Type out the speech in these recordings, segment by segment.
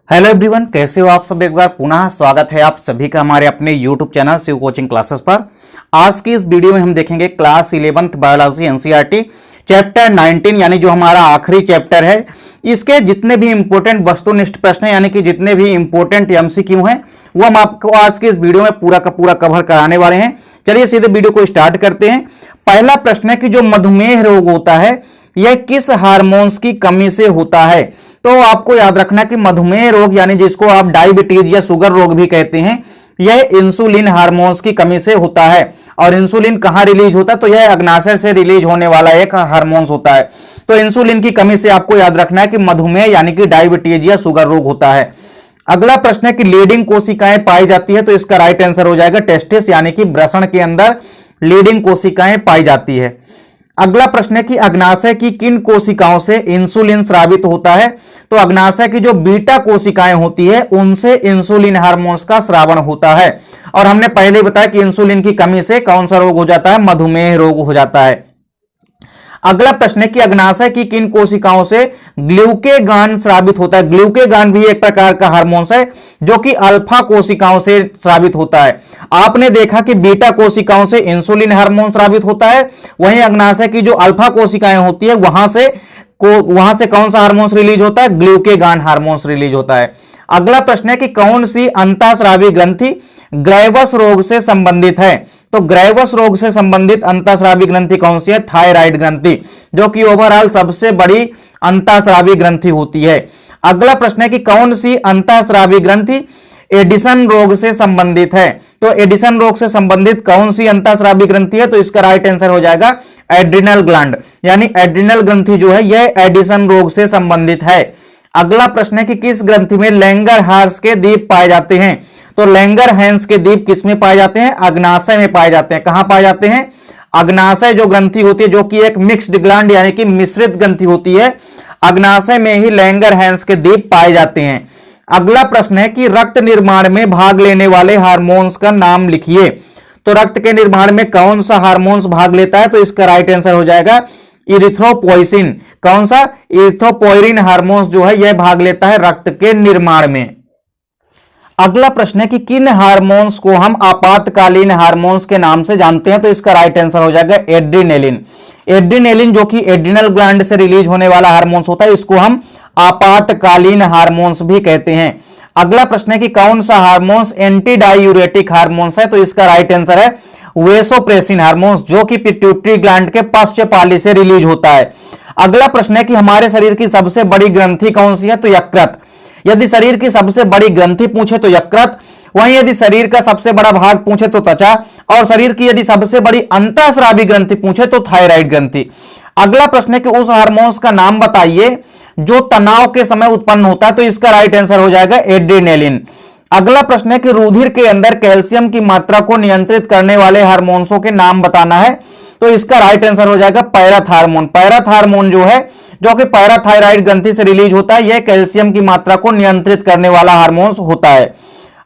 Hello everyone, कैसे हो आप सब। एक बार पुनः स्वागत है आप सभी का हमारे अपने YouTube channel Shiv coaching classes पर। आज की इस वीडियो में हम देखेंगे class 11th biology NCERT chapter 19 यानी जो हमारा आखिरी चैप्टर है, इसके जितने भी इंपॉर्टेंट वस्तुनिष्ठ प्रश्न यानी कि जितने भी इंपॉर्टेंट एमसीक्यू हैं वो हम आपको आज की इस वीडियो में पूरा का पूरा कवर कराने वाले हैं। चलिए सीधे वीडियो को स्टार्ट करते हैं। पहला प्रश्न है कि जो मधुमेह रोग होता है यह किस हार्मोन्स की कमी से होता है। तो आपको याद रखना कि मधुमेह रोग यानी जिसको आप डायबिटीज या शुगर रोग भी कहते हैं, यह इंसुलिन हार्मोन्स की कमी से होता है। और इंसुलिन कहां रिलीज होता है, तो यह अग्नाशय से रिलीज होने वाला एक हार्मोन्स होता है। तो इंसुलिन की कमी से आपको याद रखना है कि मधुमेह यानी कि डायबिटीज या शुगर रोग होता है। अगला प्रश्न है कि लीडिंग कोशिकाएं पाई जाती है, तो इसका राइट आंसर हो जाएगा टेस्टिस यानी कि वृषण के अंदर लीडिंग कोशिकाएं पाई जाती है। अगला प्रश्न है कि अग्नाशय की किन कोशिकाओं से इंसुलिन स्रावित होता है। तो अग्नाशय की जो बीटा कोशिकाएं होती है उनसे इंसुलिन हार्मोन्स का स्रावण होता है। और हमने पहले बताया कि इंसुलिन की कमी से कौन सा रोग हो जाता है, मधुमेह रोग हो जाता है। अगला प्रश्न है कि अग्नाशय की किन कोशिकाओं से ग्लूकेगान स्रावित होता है। ग्लूकेगान भी एक प्रकार का हार्मोन्स है जो कि अल्फा कोशिकाओं से स्रावित होता है। आपने देखा कि बीटा कोशिकाओं से इंसुलिन हार्मोन स्रावित होता है, वहीं अग्नाशय की जो अल्फा कोशिकाएं होती है वहां से कौन सा हार्मोन्स रिलीज होता है, ग्लूकेगान हार्मोन्स रिलीज होता है। अगला प्रश्न है कि कौन सी अंतःस्रावी ग्रंथि ग्रेवस रोग से संबंधित है। तो ग्रेवस रोग से संबंधित अंतःस्रावी ग्रंथि कौन सी है, थायराइड ग्रंथि, जो कि ओवरऑल सबसे बड़ी अंतःस्रावी ग्रंथि होती है। अगला प्रश्न है कि कौन सी अंतःस्रावी ग्रंथि एडिसन रोग से संबंधित है। तो एडिसन रोग से संबंधित कौन सी अंतःस्रावी ग्रंथि है, तो इसका राइट आंसर हो जाएगा एड्रिनल ग्लैंड, यानी एड्रिनल ग्रंथि जो है यह एडिसन रोग से संबंधित है। अगला प्रश्न है कि किस ग्रंथि में लैंगरहांस के द्वीप पाए जाते हैं। तो लैंगरहांस के द्वीप किस में पाए जाते हैं, अग्नाशय में पाए जाते हैं। कहां पाए जाते हैं, अग्नाशय जो ग्रंथि होती है जो कि एक मिक्स्ड ग्लैंड यानी कि मिश्रित ग्रंथि होती है, अग्नाशय में ही लैंगरहांस के द्वीप पाए जाते हैं। अगला प्रश्न है कि रक्त निर्माण में भाग लेने वाले हार्मोन्स का नाम लिखिए। तो रक्त के निर्माण में कौन सा हार्मोन्स भाग लेता है, तो इसका राइट आंसर हो जाएगा इरिथ्रोपोइसिन। कौन सा, इरिथ्रोपोइरिन हार्मोन्स जो है यह भाग लेता है रक्त के निर्माण में। अगला प्रश्न है कि किन हार्मोन्स को हम आपातकालीन हार्मोन्स के नाम से जानते हैं। तो इसका राइट आंसर हो जाएगा एड्रिनेलिन। एड्रिनेलिन जो कि एड्रिनल ग्लैंड से रिलीज होने वाला हार्मोन्स होता है, इसको हम आपातकालीन हार्मोन्स भी कहते हैं। अगला प्रश्न है कि कौन सा हार्मोन्स एंटी डायूरेटिक हार्मोन्स है। तो इसका राइट आंसर है वेसोप्रेसिन हार्मोन्स, जो कि पिट्यूटरी ग्लैंड के पश्चपाली से रिलीज होता है। अगला प्रश्न है कि हमारे शरीर की सबसे बड़ी ग्रंथि कौन सी है। तो यकृत। यदि शरीर की सबसे बड़ी ग्रंथि पूछे तो यकृत, वहीं यदि शरीर का सबसे बड़ा भाग पूछे तो त्वचा, और शरीर की यदि सबसे बड़ी अंतःस्रावी ग्रंथि पूछे तो थायराइड ग्रंथि। अगला प्रश्न है कि उस हार्मोन्स का नाम बताइए जो तनाव के समय उत्पन्न होता है। तो इसका राइट आंसर हो जाएगा एड्रेनालिन। अगला प्रश्न है कि रुधिर के अंदर कैल्शियम की मात्रा को नियंत्रित करने वाले हार्मोन्सों के नाम बताना है। तो इसका राइट आंसर हो जाएगा पैराथार्मोन। पैराथार्मोन जो है जो कि पैराथायराइड ग्रंथि से रिलीज होता है, यह कैल्शियम की मात्रा को नियंत्रित करने वाला हार्मोन्स होता है।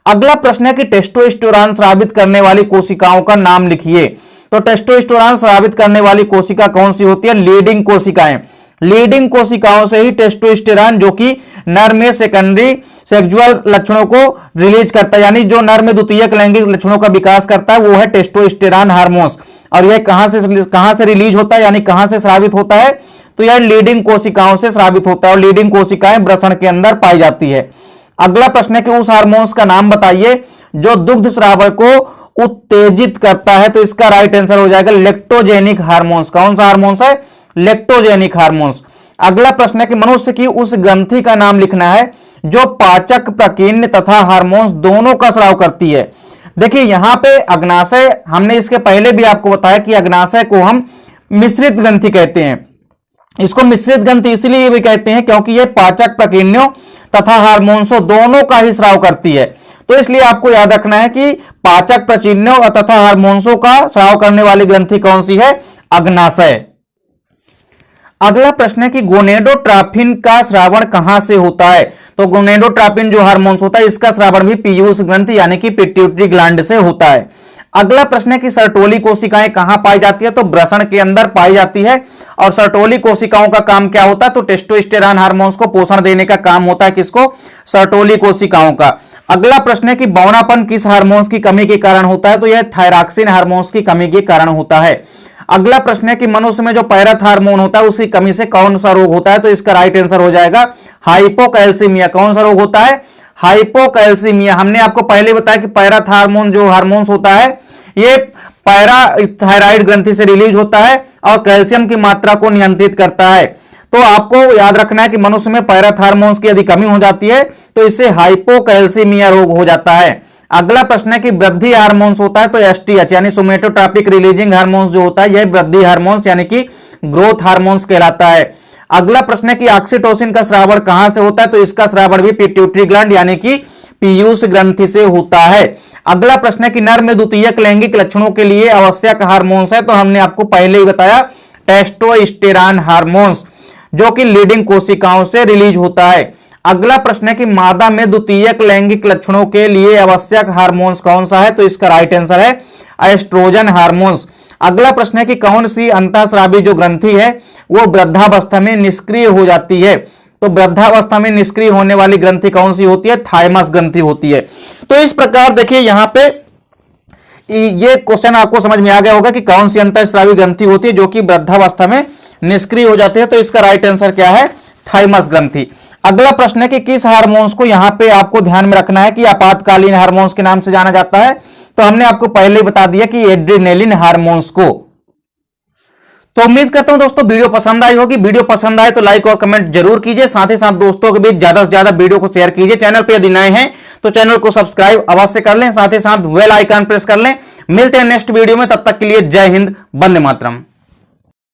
अगला प्रश्न है कि टेस्टोस्टेरोन स्रावित करने वाली कोशिकाओं का नाम लिखिए। तो टेस्टोस्टेरोन स्रावित करने वाली कोशिका कौन सी होती है, लीडिंग कोशिकाएं। लीडिंग कोशिकाओं से ही टेस्टोस्टेरोन जो कि नर में सेकेंडरी सेक्सुअल लक्षणों को रिलीज करता है, यानी जो नर में द्वितीयक लैंगिक लक्षणों का विकास करता है वो है टेस्टोस्टेरोन हार्मोन्स। और यह कहां से रिलीज होता है, यानी कहां से स्रावित होता है, तो यह लीडिंग कोशिकाओं से स्रावित होता है और लीडिंग कोशिकाएं वृषण के अंदर पाई जाती है। अगला प्रश्न है कि उस हार्मोन्स का नाम बताइए जो दुग्ध स्राव को उत्तेजित करता है। तो इसका राइट आंसर हो जाएगा लेक्टोजेनिक हार्मोन्स। कौन सा हार्मोन्स है, लेक्टोजेनिक हार्मोन्स। अगला प्रश्न है कि मनुष्य की उस ग्रंथि का नाम लिखना है जो पाचक, प्रकीर्ण तथा हार्मोन्स दोनों का स्राव करती है। देखिए यहां पे अग्नाशय, हमने इसके पहले भी आपको बताया कि अग्नाशय को हम मिश्रित ग्रंथि कहते हैं। इसको मिश्रित ग्रंथि इसलिए भी कहते हैं क्योंकि यह पाचक, प्रकीर्णों तथा हार्मोन्सों दोनों का ही स्राव करती है। तो इसलिए आपको याद रखना है कि पाचक, प्रकीर्णों तथा हार्मोन्सों का स्राव करने वाली ग्रंथि कौन सी है, अग्नाशय। अगला प्रश्न है कि गोनेडोट्रोपिन का स्रावण कहां से होता है। तो गोनेडोट्रोपिन जो हार्मोन्स होता है इसका स्रावण भी पीयूष ग्रंथि यानी कि पिट्यूटरी ग्लैंड से होता है। अगला प्रश्न है कि सर्टोली कोशिकाएं कहां पाई जाती है। तो वृषण के अंदर पाई जाती है और सर्टोली कोशिकाओं का काम क्या होता है? तो टेस्टोस्टेरोन हार्मोन्स को पोषण देने का काम होता है किसको? सर्टोली कोशिकाओं का। अगला प्रश्न है कि बौनापन किस हार्मोन्स की कमी के कारण होता है? तो यह थायरॉक्सिन हार्मोन्स की कमी के कारण होता है। अगला प्रश्न है कि मनुष्य में जो पैराथ हार्मोन होता है उसकी कमी से कौन सा रोग होता है? तो इसका राइट आंसर हो जाएगा हाइपोकैल्सीमिया। कौन सा रोग होता है? हाइपोकैल्सीमिया। हमने आपको पहले बताया कि पैराथ हार्मोन जो हार्मोन्स होता है ये पैराथायराइड ग्रंथि से रिलीज होता है और कैल्शियम की मात्रा को नियंत्रित करता है। तो आपको याद रखना है कि मनुष्य में पैराथ हार्मोन्स की यदि कमी हो जाती है तो इससे हाइपोकैल्सीमिया रोग हो जाता है। अगला प्रश्न है कि वृद्धि हार्मोन्स होता है तो एसटीएच यानी सोमेटोट्रॉपिक रिलीजिंग हार्मोन्स जो होता है यह वृद्धि हार्मोन्स यानी कि ग्रोथ हार्मोन्स कहलाता है। अगला प्रश्न है कि ऑक्सीटोसिन का स्रावण कहां से होता है? तो इसका स्रावण भी पिट्यूटरी ग्लैंड यानी कि पीयूष ग्रंथि से होता है। अगला प्रश्न है कि नर में द्वितीयक लैंगिक लक्षणों के लिए आवश्यक हार्मोन्स है? तो हमने आपको पहले ही बताया टेस्टोस्टेरोन हार्मोन्स जो कि लीडिंग कोशिकाओं से रिलीज होता है। अगला प्रश्न है कि मादा में द्वितीयक लैंगिक लक्षणों के लिए आवश्यक हार्मोन्स कौन सा है? तो इसका राइट आंसर है एस्ट्रोजन हार्मोन्स। अगला प्रश्न है कि कौन सी अंतःस्रावी जो ग्रंथि है वो वृद्धावस्था में निष्क्रिय हो जाती है? तो वृद्धावस्था में निष्क्रिय होने वाली ग्रंथि कौन सी होती है? थाइमस ग्रंथि होती है। तो इस प्रकार देखिए यहां पे ये क्वेश्चन आपको समझ में आ गया होगा कि कौन सी अंतःस्रावी ग्रंथि होती है जो कि वृद्धावस्था में निष्क्रिय हो जाती है। तो इसका राइट आंसर क्या है? थाइमस ग्रंथि। अगला प्रश्न है कि किस हार्मोन्स को यहां पे आपको ध्यान में रखना है कि आपातकालीन हार्मोन्स के नाम से जाना जाता है? तो हमने आपको पहले ही बता दिया कि एड्रेनालिन हार्मोन्स को। तो उम्मीद करता हूं दोस्तों वीडियो पसंद आई होगी। वीडियो पसंद आए तो लाइक और कमेंट जरूर कीजिए, साथ ही साथ दोस्तों के बीच ज्यादा से ज्यादा वीडियो को शेयर कीजिए। चैनल पे यदि नए हैं तो चैनल को सब्सक्राइब अवश्य कर लें, साथ ही साथ बेल आइकन प्रेस कर लें। मिलते हैं नेक्स्ट वीडियो में, तब तक के लिए जय हिंद, वंदे मातरम।